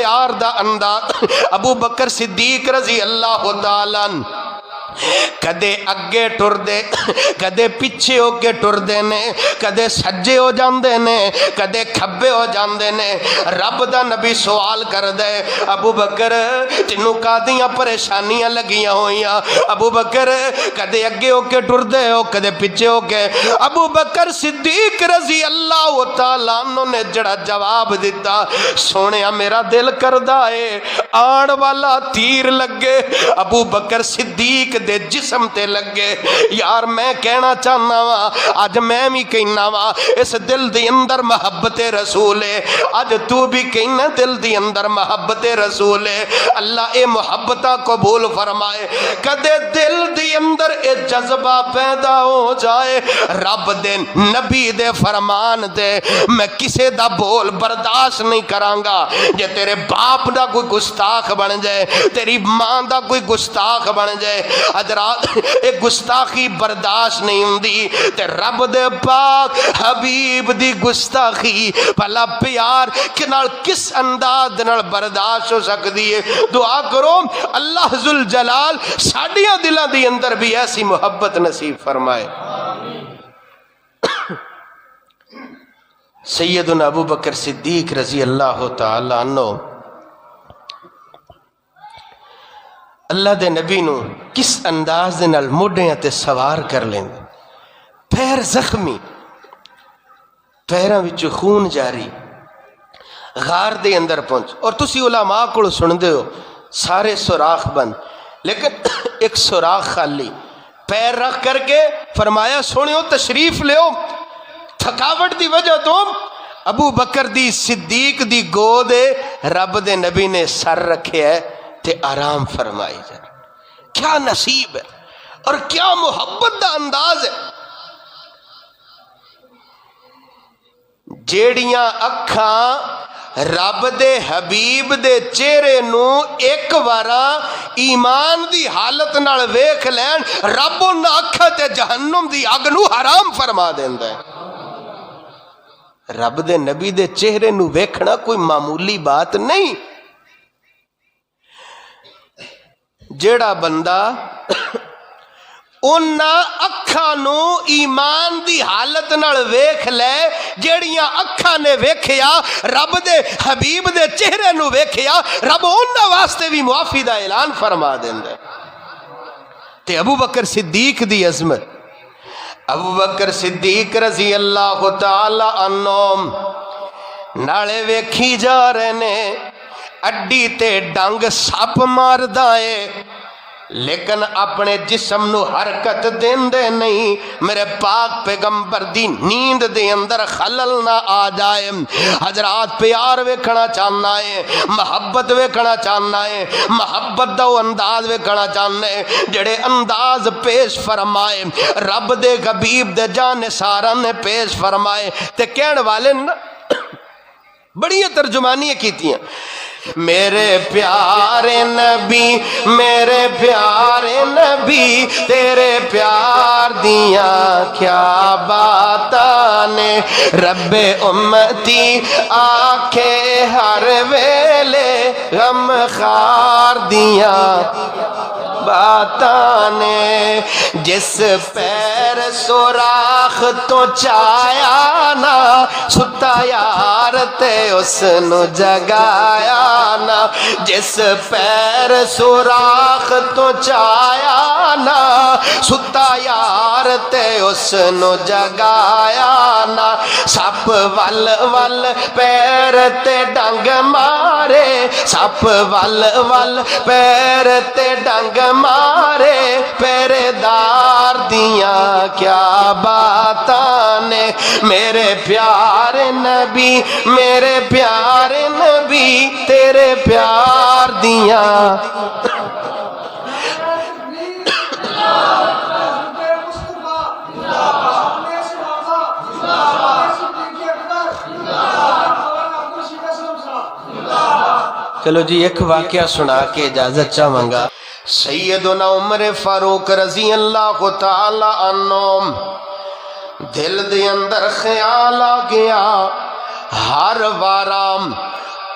پیار دا انداز ابو بکر صدیق رضی اللہ تعالیٰ کدے اگے ٹر دے کدے پیچھے ہو کے ٹر دے نے کدے سجے ہو جاندے نے کدے کھبے ہو جاندے نے رب دا نبی سوال کر دے ابو بکر تینوں کادیاں پریشانیاں لگیاں ہوئیاں ابو بکر کدے اگے ہو کے ٹر دے ہو کدے پیچھے ہو کے ابو بکر صدیق رضی اللہ تعالیٰ عنہ نے جڑا جواب دیتا سونیا میرا دل کردہ ہے آن والا تیر لگے ابو بکر صدیق دے جسم تے لگے یار میں کہنا چاہنا وا آج میں بھی کہنا وا اس دل دی اندر محبت رسول ہے آج تو بھی کہنا دل دی اندر محبت رسول ہے اللہ اے محبتہ قبول فرمائے کدے دل دی اندر اے جذبہ پیدا ہو جائے رب دے نبی دے فرمان دے میں کسے دا بول برداشت نہیں کرانگا جے تیرے باپ دا کوئی گستاخ بن جائے تیری ماں دا کوئی گستاخ بن جائے حضرات ایک گستاخی برداشت نہیں ہوندی تے رب دے پاک حبیب دی گستاخی بھلا پیار کنال کس انداز نال برداشت ہو سکتی ہے دعا کرو اللہ ذوالجلال ساڈیاں دلاں دی اندر بھی ایسی محبت نصیب فرمائے سیدنا ابو بکر صدیق رضی اللہ تعالی عنہ اللہ دے نبی نو کس انداز دے نال موڈیاں تے سوار کر لیں پیر زخمی پیراں وچ خون جاری غار دے اندر پہنچ اور تسی علماء کو سن دے ہو سارے سوراخ بند لیکن ایک سوراخ خالی پیر رکھ کر کے فرمایا سونیو تشریف لیو تھکاوٹ دی وجہ تو ابو بکر دی صدیق دی گود رب دے نبی نے سر رکھے ہے تے آرام فرمائی جائے کیا نصیب ہے اور کیا محبت دا انداز ہے جیڑیاں اکھاں رب دے حبیب دے چہرے نو ایک وارا ایمان دی حالت نال ویکھ لین رب انہاں اکھاں تے جہنم دی اگ نو حرام فرما دیندا ہے رب دے نبی دے چہرے نو ویکھنا کوئی معمولی بات نہیں جیڑا بندہ انہاں اکھاں نو ایمان دی حالت نال ویکھ لے جیڑیاں اکھاں نے ویکھیا رب دے حبیب دے چہرے نو ویکھیا رب انہاں واسطے بھی معافی دا اعلان فرما دیندا تے ابو بکر صدیق دی عظمت ابو بکر صدیق رضی اللہ تعالی عنہ نالے ویکھی جا رہے نے اڈی تے ڈنگ سپ مار دائے لیکن اپنے جسم نو حرکت دین دے نہیں میرے پاک پیغمبر دی نیند دے اندر خلل نہ آ جائے حضرات پیار ویکھنا چاہنا ہے محبت ویکھنا چاہنا ہے محبت دا انداز ویکھنا چاہنا ہے جڑے انداز پیش فرمائے رب دے حبیب دے جان سارا نے پیش فرمائے تے کہن والے بڑی ترجمانیاں کیتی ہیں میرے پیارے نبی تیرے پیار دیاں کیا باتاں نے رب امتی آنکھیں ہر ویلے غم خار دیاں باتاں نے جس پیر سوراخ تو چایا نا ستا یار تے اس نو جگایا نا جس پیر سوراخ تو چایا نا ستا یار تے اس نو جگایا نا سپ ول ول پیر تے ڈنگ مارے سپ ول ول پیر تے ڈنگ مارے پیرے دار دیاں کیا باتاں نے میرے پیارے نبی تیرے پیار دیاں چلو جی ایک واقعہ سنا کے اجازت چاہوں گا سیدنا عمر فاروق رضی اللہ تعالی عنہ دل دے اندر خیال آ گیا ہر وارام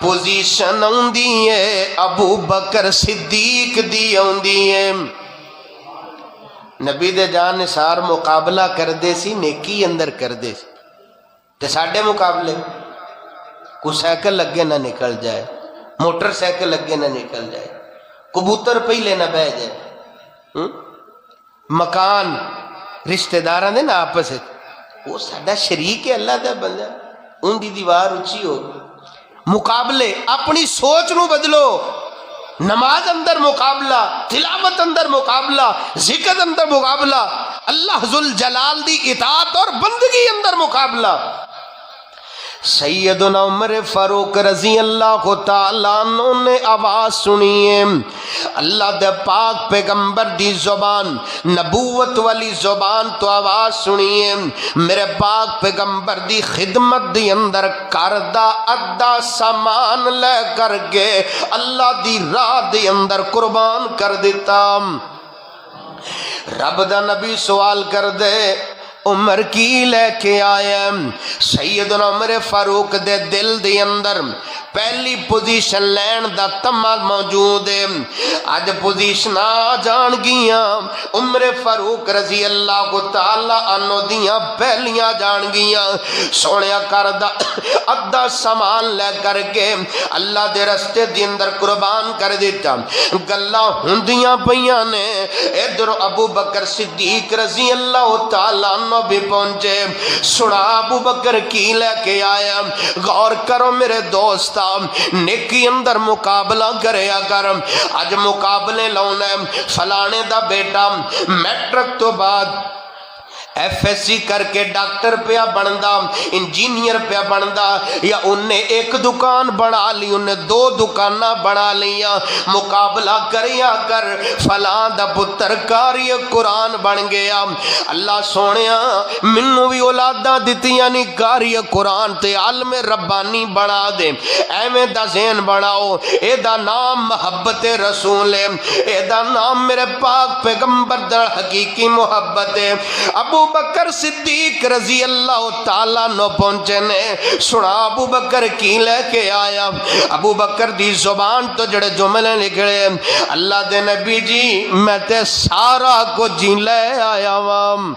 پوزیشن آندی ہے ابو بکر صدیق دی آندی ہے۔ نبی دے جان نثار مقابلہ کردے سی نیکی اندر کردے سی، تے ساڈے مقابلے کوئی سائیکل لگے نہ نکل جائے، موٹر سائیکل لگے نہ نکل جائے، کبوتر پہلے نہ بہ جائے، مکان رشتہ داراں دے نا آپس وہ ساڈا شریک ہے اللہ دا بندہ، ان دی دیوار اچھی ہوگی۔ مقابلے اپنی سوچ نو بدلو، نماز اندر مقابلہ، تلاوت اندر مقابلہ، ذکر اندر مقابلہ، اللہ ذوالجلال دی اطاعت اور بندگی اندر مقابلہ۔ سیدنا عمر فاروق رضی اللہ تعالیٰ عنہ نے آواز سنی ہے، اللہ دے پاک پیغمبر دی زبان، نبوت والی زبان تو آواز سنی ہے، میرے پاک پیغمبر دی خدمت دی اندر کردہ ادا سامان لے کر کے اللہ دی راہ دی اندر قربان کر دیتا۔ رب دا نبی سوال کر دے عمر کی لے کے آیا؟ سیدنا عمر فاروق دے دل دی اندر پہلی پوزیشن لین دا تمہ موجود ہے۔ آج پوزیشن آ جان گیاں، عمر فاروق رضی اللہ تعالی عنہ دیاں پہلیاں جان گیاں، سونیا کردہ ادھا سامان لے کر کے اللہ دے رستے دی اندر قربان کر دیتا۔ گلہ ہندیاں پیاں نے، ادھر ابو بکر صدیق رضی اللہ تعالی عنہ بھی پہنچے، سنا ابو بکر کی لے کے آیا۔ غور کرو میرے دوست، نیکی اندر مقابلہ کریا کر۔ اج مقابلے لاؤنا ہے، فلانے دا بیٹا میٹرک تو بعد ایف ایس سی کر کے ڈاکٹر پیا بندا، انجینئر پیا بندا، یا انہیں ایک دکان بنا لی، انہیں دو دکانہ بنا لیا، مقابلہ کریا کر فلاں دا پتر کاری قرآن بن گیا، اللہ سونیا منو بھی اولاداں دتیاں نہیں کاری قرآن تے عالم ربانی بنا دے۔ ایویں دا ذہن بناؤ، اے دا نام محبت رسول ہے، اے دا نام میرے پاک پیغمبر دا حقیقی محبت ہے۔ ابو بکر صدیق رضی اللہ تعالیٰ نو پہنچے نے، سنا ابو بکر کی لے کے آیا۔ ابو بکر دی زبان تو جڑے جملے نکلے، اللہ دے نبی جی میں تے سارا کو جی لے آیا وام،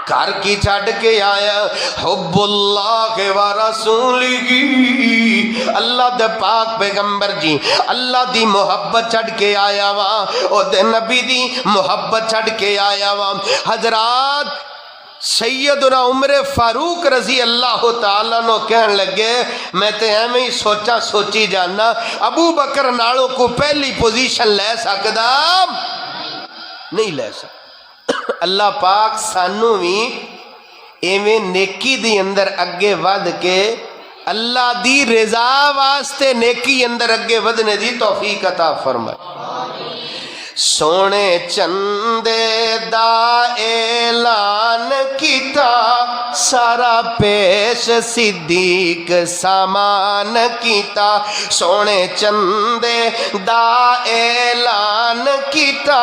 گھر کی چھڑ کے آیا، حب اللہ و رسولہ، اللہ دے پاک پیغمبر جی اللہ دی محبت چھڑ کے آیا وہاں، او دے نبی دی محبت چھڑ کے آیا وہاں۔ حضرات سیدنا عمر فاروق رضی اللہ تعالیٰ نو کہن لگے، میں تے ایویں ہی سوچا سوچی جانا ابو بکر نالوں کو پہلی پوزیشن لے سکدا نہیں لے سکتا۔ اللہ پاک سانو بھی ایویں نیکی دی اندر اگے ود کے اللہ دی رضا واسطے نیکی اندر اگے ودنے دی توفیق عطا فرمائے۔ سونے چندے دا اعلان کیتا، سارا پیش صدیق سامان کیتا، سونے چندے دا اعلان کیتا،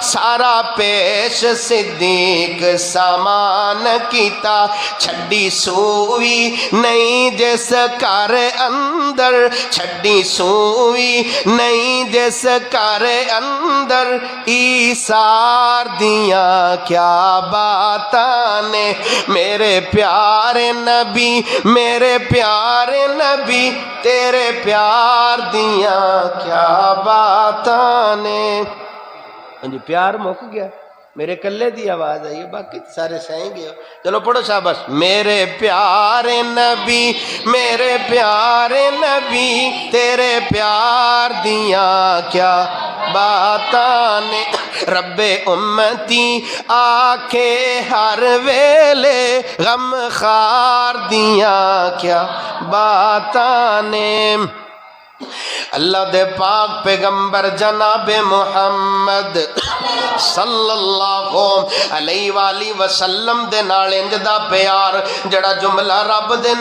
سارا پیش صدیق سامان کیتا، چھڈی سوئی نہیں جس کار اندر، چھڈی سوئی نہیں جس کار اندر، ایثار دیاں کیا باتاں نے، میرے پیارے نبی میرے پیارے نبی، تیرے پیار دیاں کیا باتاں نے۔ پیار مک گیا، میرے کلے دی آواز آئی ہے، باقی سارے سہیں گے، چلو پڑھو شاباش۔ میرے پیارے نبی میرے پیارے نبی، تیرے پیار دیاں کیا باتاں نے، رب امتی آکھے ہر ویلے، غم خار دیاں کیا باتاں نے۔ اللہ دے پاک پیغمبر جناب محمد صلی اللہ علیہ وآلہ وسلم دے نال انج دا پیار جڑا جملہ رب دے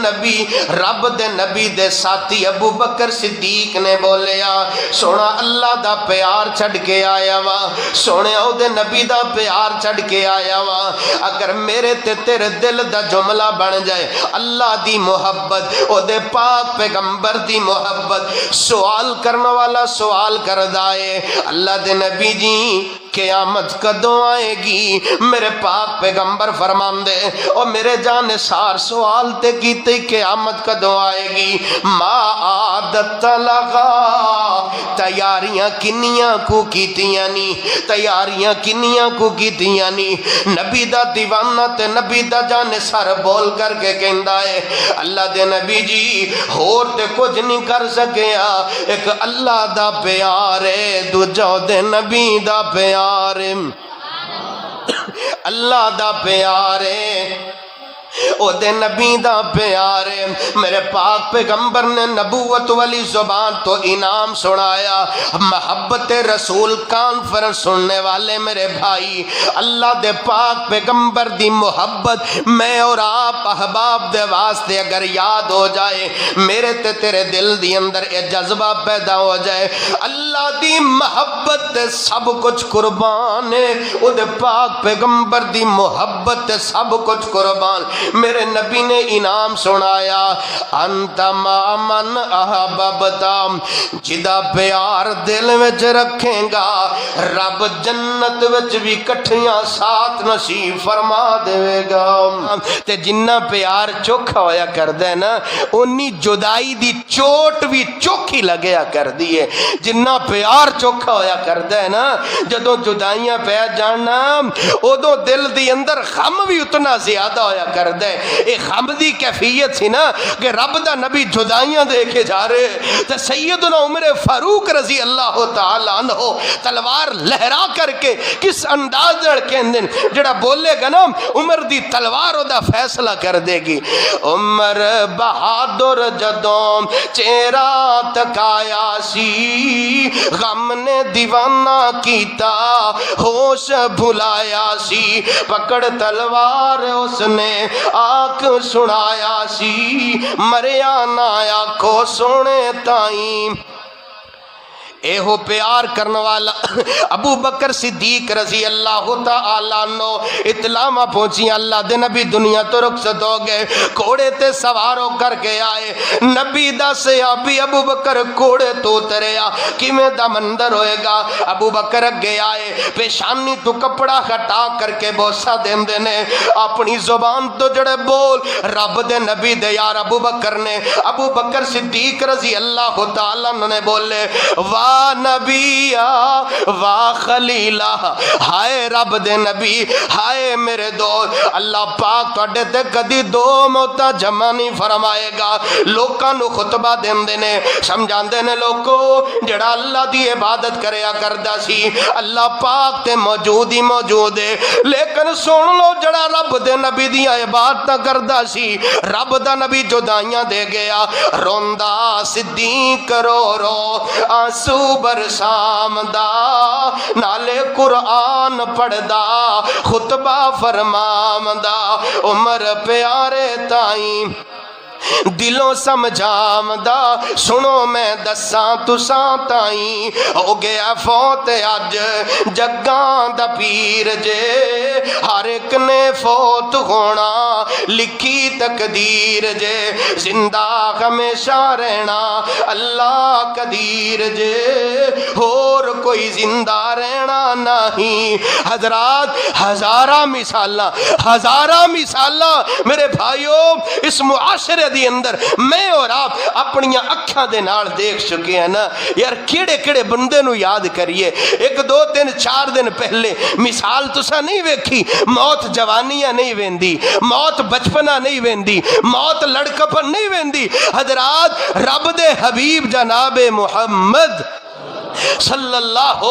نبی دے ساتھی ابو بکر صدیق نے بولیا سونا اللہ دا پیار چھڑ کے آیا وا سونے او دے نبی دا پیار چھڑ کے آیا وا اگر میرے تے تیرے دل دا جملہ بن جائے اللہ دی محبت او دے پاک پیغمبر دی محبت سوال کرنے والا سوال کردہ ہے اللہ دے نبی جی قیامت کدوں آئے گی میرے پاک پیغمبر فرمان دے اور میرے جانثار سوال تے کیتے قیامت کدوں آئے گی ما عادت لگا تیاریاں کنیاں کو کیتیاں نی تیاریاں کنیاں کو کیتیاں نی نبی دا دیوانہ تے نبی دا جانثار بول کر کے کہندا ہے اللہ دے نبی جی ہور تے کچھ نہیں کر سکیا ایک اللہ دا پیار ہے دوجا دے نبی دا پیار اللہ دا پیار ہے او دے نبی دا پیار ہے میرے پاک پیغمبر نے نبوت والی زبان تو انعام سنایا محبت رسول کانفرنس سننے والے میرے بھائی اللہ دے پاک پیغمبر دی محبت میں اور آپ احباب دے واسطے اگر یاد ہو جائے میرے تے تیرے دل دی اندر یہ جذبہ پیدا ہو جائے اللہ دی محبت تے سب کچھ قربان ہے او دے پاک پیغمبر دی محبت تے سب کچھ قربان میرے نبی نے انعام سنایا انت ما من احببتا جدا پیار دل وچ رکھیں گا رب جنت وچ بھی کٹھیاں ساتھ نصیب فرما دے گا تے جنہ پیار چوکھا ہویا کر دے نا انی جدائی دی چوٹ بھی چوکھی لگیا کر دیئے جنہ پیار چوکھا ہویا کر دے نا جدوں جدائیاں پہ جانا ادو دل دی اندر غم بھی اتنا زیادہ ہویا کر دے ایک غم دی کیفیت سی نا کہ رب دا نبی جدائیاں دیکھے جا رہے تو سیدنا عمر فاروق رضی اللہ تعالیٰ عنہ تلوار لہرا کر کے کس انداز کے اندن جڑا بولے گا نا عمر دی تلوار دا فیصلہ کر دے گی عمر بہادر جدوں چہرہ تکایا سی غم نے دیوانہ کیتا ہوش بھلایا سی پکڑ تلوار اس نے آنکھ سنایا سی مریا نایا کو سونے تائیں اے ہو پیار کرنے والا ابو بکر صدیق رضی اللہ تعالیٰ عنہ اطلاع پہنچی اللہ دے نبی دنیا تو رخصت ہو گئے کوڑے تے سواروں کر کے آئے نبی دا صحابی ابو بکر کوڑے تو اتریا کیویں دا مندر ہوئے گا ابو بکر اگے آئے پیشانی تو کپڑا ہٹا کر کے بوسہ دین دینے اپنی زبان تو جڑے بول رب دے نبی دے یار ابو بکر نے ابو بکر صدیق رضی اللہ تعالیٰ عنہ نے بولے واہ نبیہ واہ خلیلہ ہائے رب دے نبی ہائے میرے دوست اللہ پاک توڑے تے کدی دو موتا جمع نہیں فرمائے گا لوکاں نو خطبہ دین دینے سمجھان دینے لوگو جڑا اللہ دی عبادت کریا کردہ سی اللہ پاک تے موجود ہی موجود ہے لیکن سن لو جڑا رب دے نبی دی عبادت کردہ سی رب دا نبی جدائیاں دے گیا روندہ صدیق رو رو آنسو برسام دا نالے قرآن پڑھ دا خطبہ فرمام دا عمر پیارے تائیں دلوں سمجھام دا سنو میں دساں تساں تائیں ہو گیا فوت اج جگاں دا پیر جے ہر ایک نے فوت ہونا لکھی تقدیر جے زندہ ہمیشہ رہنا اللہ قدیر جے اور کوئی زندہ رہنا نہیں حضرات ہزارہ مثالاں میرے بھائیوں اس معاشرے دی اندر میں اور آپ اپنی اکھاں دے نال دیکھ چکے ہیں نا یار کیڑے کیڑے بندے نو یاد کریے ایک دو تین چار دن پہلے مثال تسا نہیں ویکھی موت جوانیاں نہیں ویندی موت بچپنا نہیں ویندی موت لڑکپن نہیں ویندی حضرات رب دے حبیب جناب محمد صلی اللہ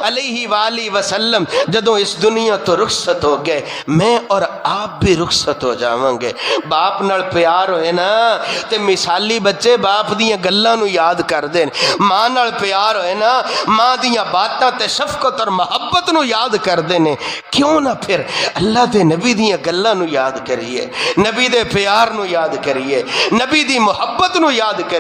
علیہ وآلہ وسلم جدوں اس دنیا تو رخصت ہو گئے، میں اور آپ بھی رخصت ہو جاواں گے۔ باپ نال پیار ہوئے نا تے مثالی بچے باپ دیاں گلاں نو یاد کر دین، ماں نال پیار ہوئے نا ماں دیاں باتاں تے شفقت اور محبت نو یاد کر دینے۔ کیوں نہ پھر اللہ دے نبی دیاں گلاں نو یاد کریے، نبی دے پیار نو یاد کریے، نبی دی محبت نو یاد کریے۔